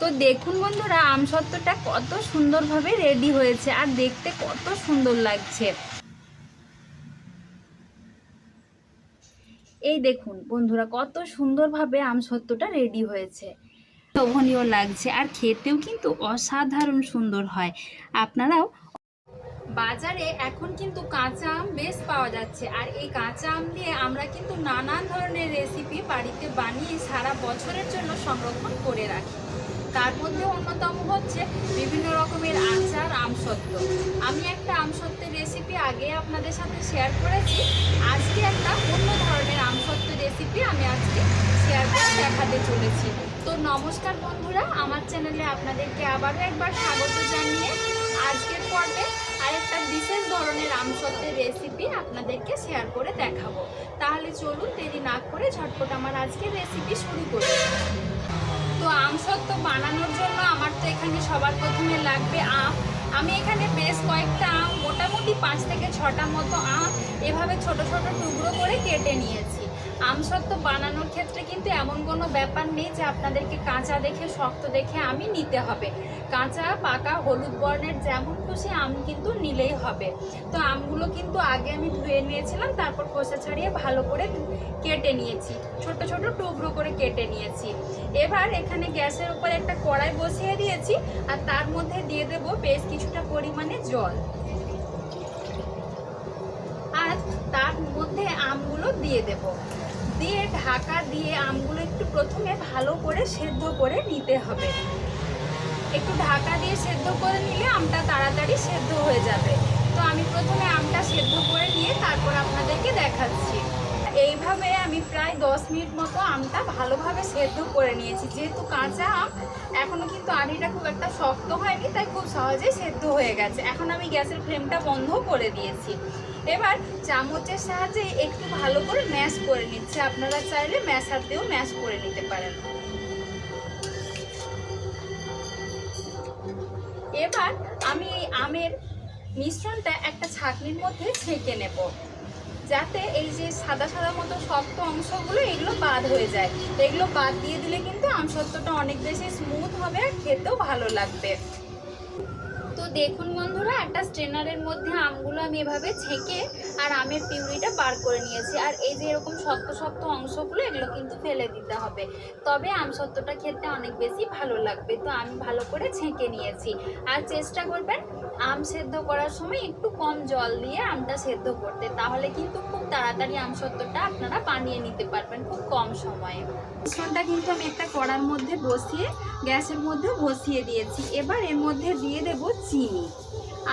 তো দেখুন বন্ধুরা, আমসত্ত্বটা কত সুন্দরভাবে রেডি হয়েছে আর দেখতে কত সুন্দর লাগছে। এই দেখুন বন্ধুরা, কত সুন্দরভাবে আমসত্ত্বটা রেডি হয়েছে, লোভনীয় লাগছে আর খেতেও কিন্তু অসাধারণ সুন্দর হয়। আপনারাও বাজারে এখন কিন্তু কাঁচা আম বেশ পাওয়া যাচ্ছে, আর এই কাঁচা আম দিয়ে আমরা কিন্তু নানান ধরনের রেসিপি বাড়িতে বানিয়ে সারা বছরের জন্য সংরক্ষণ করে রাখি। তার মধ্যে অন্যতম হচ্ছে বিভিন্ন রকমের আচার, আমসত্ত্ব। আমি একটা আমসত্ত্বের রেসিপি আগে আপনাদের সাথে শেয়ার করেছি। আজকে একটা অন্য ধরনের আমসত্ত্বের রেসিপি আমি আজকে শেয়ার করে দেখাতে চলেছি। তো নমস্কার বন্ধুরা, আমার চ্যানেলে আপনাদেরকে আবারও একবার স্বাগত জানিয়ে আজকের পর্বে আরেকটা বিশেষ ধরনের আমসত্ত্বের রেসিপি আপনাদেরকে শেয়ার করে দেখাবো। তাহলে চলুন দেরি না করে ঝটপট আমার আজকের রেসিপি শুরু করি। তো আমসত্ত্ব বানানোর জন্য আমার তো এখানে সবার প্রথমে লাগবে আম। আমি এখানে বেশ কয়েকটা আম, মোটামুটি 5 থেকে 6টা মতো আম এভাবে ছোট ছোট টুকরো করে কেটে নিয়েছি। আমসত্ত্ব বানানোর ক্ষেত্রে কিন্তু এমন কোনো ব্যাপার নেই যে আপনাদেরকে কাঁচা দেখে, শক্ত দেখে আমি নিতে হবে। কাঁচা, পাকা, হলুদ বর্ণের যেমন খুশি আম কিন্তু নিলেই হবে। তো আমগুলো কিন্তু আগে আমি ধুয়ে নিয়েছিলাম, তারপর খোসা ছাড়িয়ে ভালো করে কেটে নিয়েছি, ছোট ছোট টুকরো করে কেটে নিয়েছি। এবার এখানে গ্যাসের উপর একটা কড়াই বসিয়ে দিয়েছি, আর তার মধ্যে দিয়ে দেব বেশ কিছুটা পরিমাণে জল, আর তার মধ্যে আমগুলো দিয়ে দেব। দিয়ে ঢাকা দিয়ে আমগুলো একটু প্রথমে ভালো করে সেদ্ধ করে নিতে হবে। একটু ঢাকা দিয়ে সেদ্ধ করে নিলে আমটা তাড়াতাড়ি সেদ্ধ হয়ে যাবে। তো আমি প্রথমে আমটা সেদ্ধ করে নিয়ে তারপর আপনাদেরকে দেখাচ্ছি। এইভাবে আমি প্রায় 10 মিনিট মতো আমটা ভালোভাবে সেদ্ধ করে নিয়েছি। যেহেতু কাঁচা আম, এখনও কিন্তু আড়িটা খুব একটা শক্ত হয়নি, তাই খুব সহজেই সেদ্ধ হয়ে গেছে। এখন আমি গ্যাসের ফ্লেমটা বন্ধ করে দিয়েছি। এবার চামচের সাহায্যে একটু ভালো করে ম্যাশ করে নিচ্ছি। আপনারা চাইলে ম্যাশার দিয়েও ম্যাশ করে নিতে পারেন। এবার আমি এই আমের মিশ্রণটা একটা ছাঁকনির মধ্যে ছেঁকে নেব, যাতে এই যে সাদা সাদা মতো শক্ত অংশগুলো এগুলো বাদ হয়ে যায়। এগুলো বাদ দিয়ে দিলে কিন্তু আমসত্ত্বটা অনেক বেশি স্মুথ হবে আর খেতেও ভালো লাগবে। তো দেখুন বন্ধুরা, একটা স্ট্রেনারের মধ্যে আমগুলো আমি এভাবে ছেঁকে আর আমের পিউরিটা বার করে নিয়েছি। আর এই যে এরকম শক্ত শক্ত অংশগুলো, এগুলো কিন্তু ফেলে দিতে হবে, তবে আমসত্ত্বটা খেতে অনেক বেশি ভালো লাগবে। তো আমি ভালো করে ছেঁকে নিয়েছি। আর চেষ্টা করবেন আম সেদ্ধ করার সময় একটু কম জল দিয়ে আমটা সেদ্ধ করতে, তাহলে কিন্তু খুব তাড়াতাড়ি আমসত্ত্বটা আপনারা বানিয়ে নিতে পারবেন খুব কম সময়ে। মিশ্রণটা কিন্তু আমি একটা কড়ার মধ্যে বসিয়ে গ্যাসের মধ্যে বসিয়ে দিয়েছি। এবার এর মধ্যে দিয়ে দেব চিনি।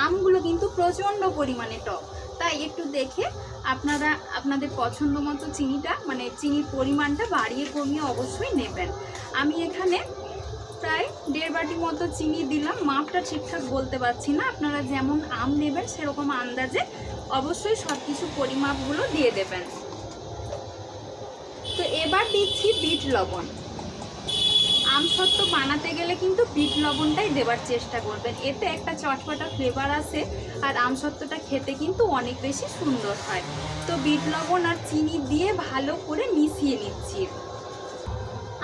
আমগুলো কিন্তু প্রচণ্ড পরিমাণে টক, তাই একটু দেখে আপনারা আপনাদের পছন্দ মতো চিনিটা, মানে চিনির পরিমাণটা বাড়িয়ে কমিয়ে অবশ্যই নেবেন। আমি এখানে প্রায় 1.5 বাটি মতো চিনি দিলাম। মাপটা ঠিকঠাক বলতে পারছি না, আপনারা যেমন আম নেবেন সেরকম আন্দাজে অবশ্যই সব কিছু পরিমাপগুলো দিয়ে দেবেন। তো এবার দিচ্ছি বিট লবণ। আমসত্ত্ব বানাতে গেলে কিন্তু বিট লবণটাই দেবার চেষ্টা করবেন, এতে একটা চটপটা ফ্লেভার আসে আর আমসত্ত্বটা খেতে কিন্তু অনেক বেশি সুন্দর হয়। তো বিট লবণ আর চিনি দিয়ে ভালো করে মিশিয়ে নিচ্ছি।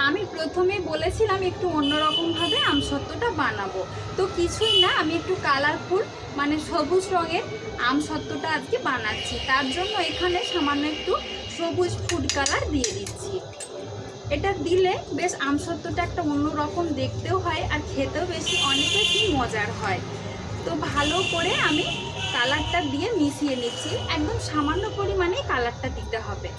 আমি প্রথমে বলেছিলাম একটু অন্যরকমভাবে আমসত্ত্বটা বানাবো, তো কিছুই না, আমি একটু কালারফুল মানে সবুজ রঙের আমসত্ত্বটা আজকে বানাচ্ছি। তার জন্য এখানে সামান্য একটু সবুজ ফুড কালার দিয়ে দিচ্ছি। এটা দিলে বেশ আমসত্ত্বটা একটা অন্যরকম দেখতেও হয় আর খেতেও অনেক বেশি মজার হয়। তো ভালো করে আমি কালারটা দিয়ে মিশিয়ে নিচ্ছি। একদম সামান্য পরিমাণে কালারটা দিতে হবে।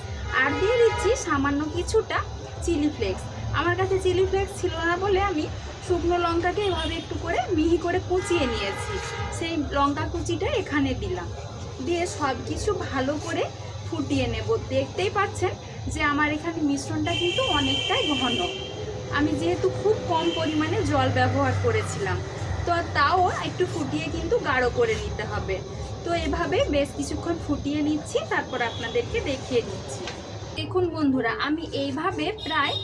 আর দিয়ে দিচ্ছি সামান্য কিছুটা চিলি ফ্লেক্স। আমার কাছে চিলি ফ্লেক্স ছিল না বলে আমি শুকনো লঙ্কাকে এভাবে একটু করে মিহি করে কুচিয়ে নিয়েছি, সেই লঙ্কা কুচিটা এখানে দিলাম। দিয়ে সব কিছু ভালো করে ফুটিয়ে নেব। দেখতেই পাচ্ছেন যে আমার এখানে মিশ্রণটা কিন্তু অনেকটাই ঘন। আমি যেহেতু খুব কম পরিমাণে জল ব্যবহার করেছিলাম, তো তাও একটু ফুটিয়ে কিন্তু গাঢ় করে নিতে হবে। তো এভাবে বেশ কিছুক্ষণ ফুটিয়ে নিচ্ছি, তারপর আপনাদেরকে দেখিয়ে দিচ্ছি। দেখুন বন্ধুরা, আমি এইভাবে প্রায়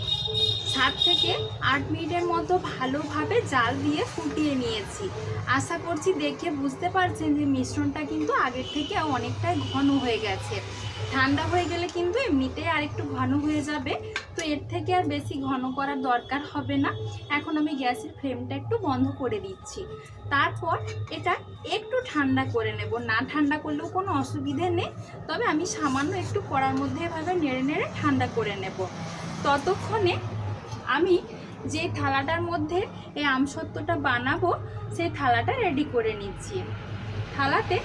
7 থেকে 8 মিনিটের মতো ভালোভাবে জাল দিয়ে ফুটিয়ে নিয়েছি। আশা করছি দেখে বুঝতে পারছেন যে মিশ্রণটা কিন্তু আগের থেকে অনেকটাই ঘন হয়ে গেছে। ঠান্ডা হয়ে গেলে কিন্তু এমনিতেই আর একটু ঘন হয়ে যাবে, তো এর থেকে আর বেশি ঘন করার দরকার হবে না। এখন আমি গ্যাসের ফ্লেমটা একটু বন্ধ করে দিচ্ছি। তারপর এটা একটু ঠান্ডা করে নেব। না ঠান্ডা করলেও কোনো অসুবিধে নেই, তবে আমি সামান্য একটু কড়ার মধ্যে এভাবে নেড়ে নেড়ে ঠান্ডা করে নেব। ততক্ষণে আমি যে থালাটার মধ্যে এই আমসত্ত্বটা বানাবো সেই থালাটা রেডি করে নিচ্ছি। থালাতে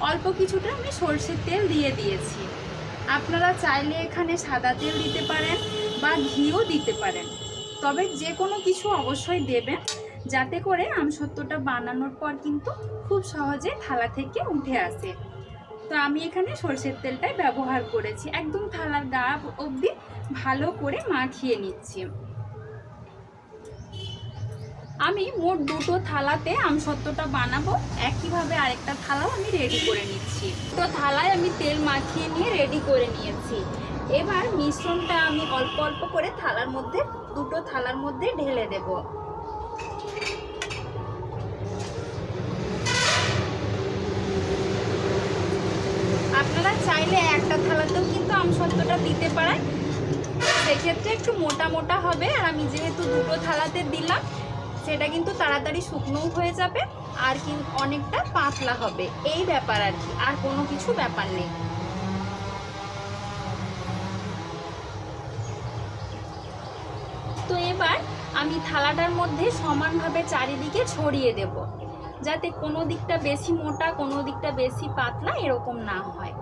অল্প কিছুটা আমি সরষের তেল দিয়ে দিয়েছি। আপনারা চাইলে এখানে সাদা তেল দিতে পারেন বা ঘিও দিতে পারেন, তবে যে কোনো কিছু অবশ্যই দেবেন, যাতে করে আমসত্ত্বটা বানানোর পর কিন্তু খুব সহজে থালা থেকে উঠে আসে। তো আমি এখানে সরষের তেলটাই ব্যবহার করেছি। একদম থালার গা অবধি ভালো করে মাখিয়ে নিচ্ছি। আমি মোট দুটো থালাতে আমসত্ত্বটা বানাবো, একইভাবে আরেকটা থালাও আমি রেডি করে নিচ্ছি। তো থালায় আমি তেল মাখিয়ে নিয়ে রেডি করে নিয়েছি। এবার মিশ্রণটা আমি অল্প অল্প করে থালার মধ্যে, দুটো থালার মধ্যে ঢেলে দেব। আপনারা চাইলে একটা থালাতেও কিন্তু আমসত্ত্বটা দিতে পারেন, সেক্ষেত্রে একটু মোটা মোটা হবে। আর আমি যেহেতু দুটো থালাতে দিলাম, সেটা কিন্তু তাড়াতাড়ি শুকনোও হয়ে যাবে আর কিন্তু অনেকটা পাতলা হবে, এই ব্যাপার আর কি, আর কোনো কিছু ব্যাপার নেই। তো এবার আমি থালাটার মধ্যে সমানভাবে চারিদিকে ছড়িয়ে দেব, যাতে কোনো দিকটা বেশি মোটা কোনো দিকটা বেশি পাতলা এরকম না হয়।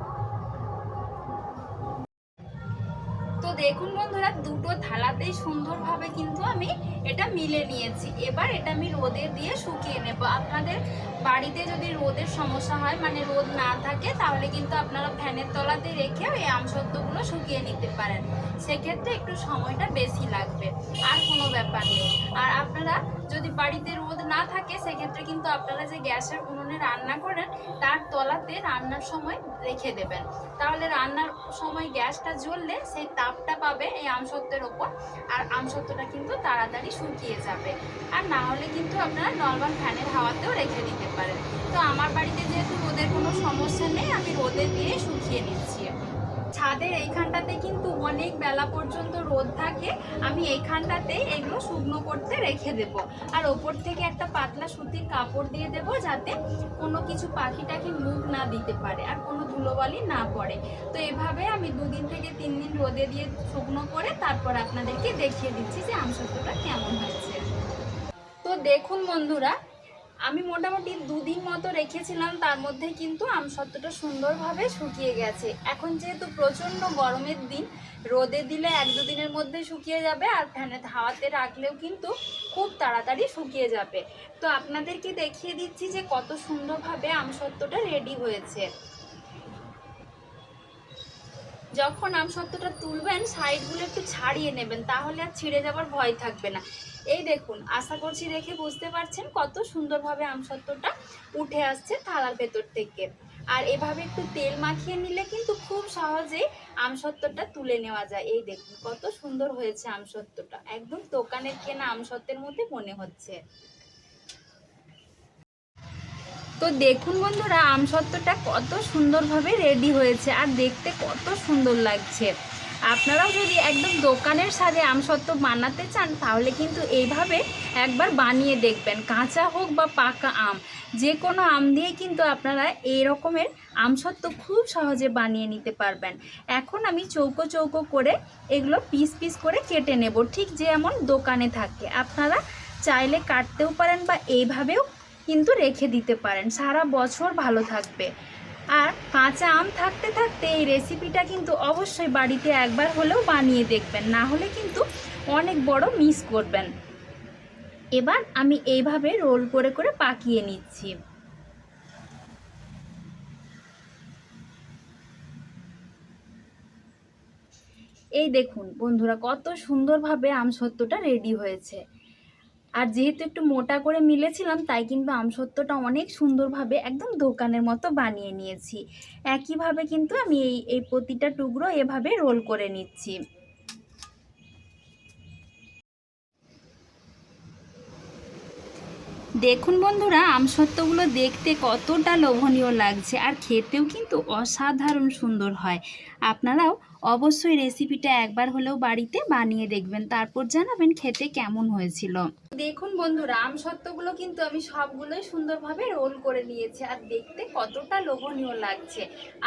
তো দেখুন বন্ধুরা, দুটো থালাতেই সুন্দরভাবে কিন্তু আমি এটা মিলে নিয়েছি। এবার এটা আমি রোদে দিয়ে শুকিয়ে নেব। আপনাদের বাড়িতে যদি রোদের সমস্যা হয়, মানে রোদ না থাকে, তাহলে কিন্তু আপনারা ফ্যানের তলাতে রেখে এই আমসত্ত্বগুলো শুকিয়ে নিতে পারেন। সেক্ষেত্রে একটু সময়টা বেশি লাগবে, আর কোনো ব্যাপার নেই। আর আপনারা যদি বাড়িতে রোদ না থাকে, সেক্ষেত্রে কিন্তু আপনারা যে গ্যাসের উনুনে রান্না করেন তার তলাতে রান্নার সময় রেখে দেবেন, তাহলে রান্নার সময় গ্যাসটা জ্বললে সেই তাপটা পাবে এই আমসত্ত্বের ওপর, আর আমসত্ত্বটা কিন্তু তাড়াতাড়ি শুকিয়ে যাবে। আর না হলে কিন্তু আপনারা নর্মাল ফ্যানের হাওয়াতেও রেখে দিতে পারেন। তো আমার বাড়িতে যেহেতু রোদের কোনো সমস্যা নেই, আমি রোদে দিয়ে শুকিয়ে নিচ্ছি। ছাদের এইখানটাতে কিন্তু অনেক বেলা পর্যন্ত রোদ থাকে, আমি এইখানটাতে এগুলো শুকনো করতে রেখে দেব। আর ওপর থেকে একটা পাতলা সুতির কাপড় দিয়ে দেব, যাতে কোনো কিছু পাখি টাখি মুখ না দিতে পারে আর কোনো ধুলোবালি না পড়ে। তো এভাবে আমি 2 দিন থেকে 3 দিন রোদে দিয়ে শুকনো করে তারপর আপনাদেরকে দেখিয়ে দিচ্ছি যে আমসত্ত্বটা কেমন হয়েছে। তো দেখুন বন্ধুরা, আমি মোটামুটি 2 দিন মতো রেখেছিলাম, তার মধ্যে কিন্তু আমসত্ত্বটা সুন্দরভাবে শুকিয়ে গেছে। এখন যেহেতু প্রচণ্ড গরমের দিন, রোদে দিলে 1-2 দিনের মধ্যে শুকিয়ে যাবে, আর ফ্যানের হাওয়াতে রাখলেও কিন্তু খুব তাড়াতাড়ি শুকিয়ে যাবে। তো আপনাদেরকে দেখিয়ে দিচ্ছি যে কত সুন্দরভাবে আমসত্ত্বটা রেডি হয়েছে। যখন আমসত্ত্বটা তুলবেন, সাইডগুলো একটু ছাড়িয়ে নেবেন, তাহলে আর ছিঁড়ে যাবার ভয় থাকবে না। এই দেখুন, আশা করছি দেখে বুঝতে পারছেন কত সুন্দরভাবে আমসত্ত্বটা উঠে আসছে থালার ভেতর থেকে। আর এভাবে একটু তেল মাখিয়ে নিলে কিন্তু খুব সহজেই আমসত্ত্বটা তুলে নেওয়া যায়। এই দেখুন কত সুন্দর হয়েছে আমসত্ত্বটা, একদম দোকানের কেনা আমসত্ত্বের মধ্যে মনে হচ্ছে। তো দেখুন বন্ধুরা, আমসত্ত্বটা কত সুন্দরভাবে রেডি হয়েছে আর দেখতে কত সুন্দর লাগছে। আপনারাও যদি একদম দোকানের স্বাদে আমসত্ত্ব বানাতে চান, তাহলে কিন্তু এইভাবে একবার বানিয়ে দেখবেন। কাঁচা হোক বা পাকা আম, যে কোনো আম দিয়ে কিন্তু আপনারা এই রকমের আমসত্ত্ব খুব সহজে বানিয়ে নিতে পারবেন। এখন আমি চৌকো চৌকো করে এগুলো পিস পিস করে কেটে নেব, ঠিক যেমন দোকানে থাকে। আপনারা চাইলে কাটতেও পারেন বা এইভাবেও কিন্তু রেখে দিতে পারেন, সারা বছর ভালো থাকবে। আর কাঁচা আম থাকতে থাকতে এই রেসিপিটা কিন্তু অবশ্যই বাড়িতে একবার হলেও বানিয়ে দেখবেন, না হলে কিন্তু অনেক বড় মিস করবেন। এবার আমি এইভাবে রোল করে করে পাকিয়ে নিচ্ছি। এই দেখুন বন্ধুরা, কত সুন্দরভাবে আমসত্ত্বটা রেডি হয়েছে। আর যেহেতু একটু মোটা করে মিলেছিলাম, তাই কিন্তু আমসত্ত্বটা অনেক সুন্দরভাবে একদম দোকানের মতো বানিয়ে নিয়েছি। একইভাবে কিন্তু আমি এই প্রতিটা টুকরো এভাবে রোল করে নিচ্ছি। দেখুন বন্ধুরা, আমসত্ত্বগুলো দেখতে কতটা লোভনীয় লাগছে আর খেতেও কিন্তু অসাধারণ সুন্দর হয়। আপনারাও অবশ্যই রেসিপিটা একবার হলেও বাড়িতে বানিয়ে দেখবেন, তারপর জানাবেন খেতে কেমন হয়েছিল। দেখুন বন্ধুরা, আমসত্ত্বগুলো কিন্তু আমি সবগুলোই সুন্দরভাবে রোল করে নিয়েছি আর দেখতে কতটা লোভনীয় লাগছে।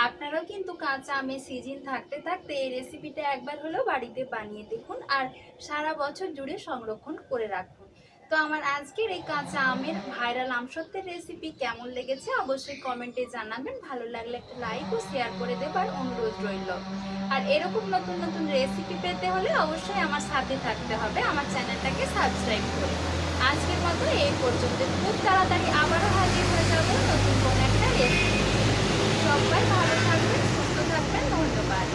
আপনারাও কিন্তু কাঁচা আমের সিজন থাকতে থাকতে এই রেসিপিটা একবার হলেও বাড়িতে বানিয়ে দেখুন আর সারা বছর জুড়ে সংরক্ষণ করে রাখুন। তো আমার আজকের এই কাঁচা আমের ভাইরাল আমসত্ত্বের রেসিপি কেমন লেগেছে অবশ্যই কমেন্টে জানাবেন। ভালো লাগলে একটা লাইক ও শেয়ার করে দেবার অনুরোধ রইল। আর এরকম নতুন নতুন রেসিপি পেতে হলে অবশ্যই আমার সাথে থাকতে হবে, আমার চ্যানেলটাকে সাবস্ক্রাইব করে। আজকের মতো এই পর্যন্ত, খুব তাড়াতাড়ি আবারও হাজির হয়ে যাবো নতুন কোনো একটা রেসিপি। সবাই ভালো থাকবেন, সুস্থ থাকবেন, ধন্যবাদ।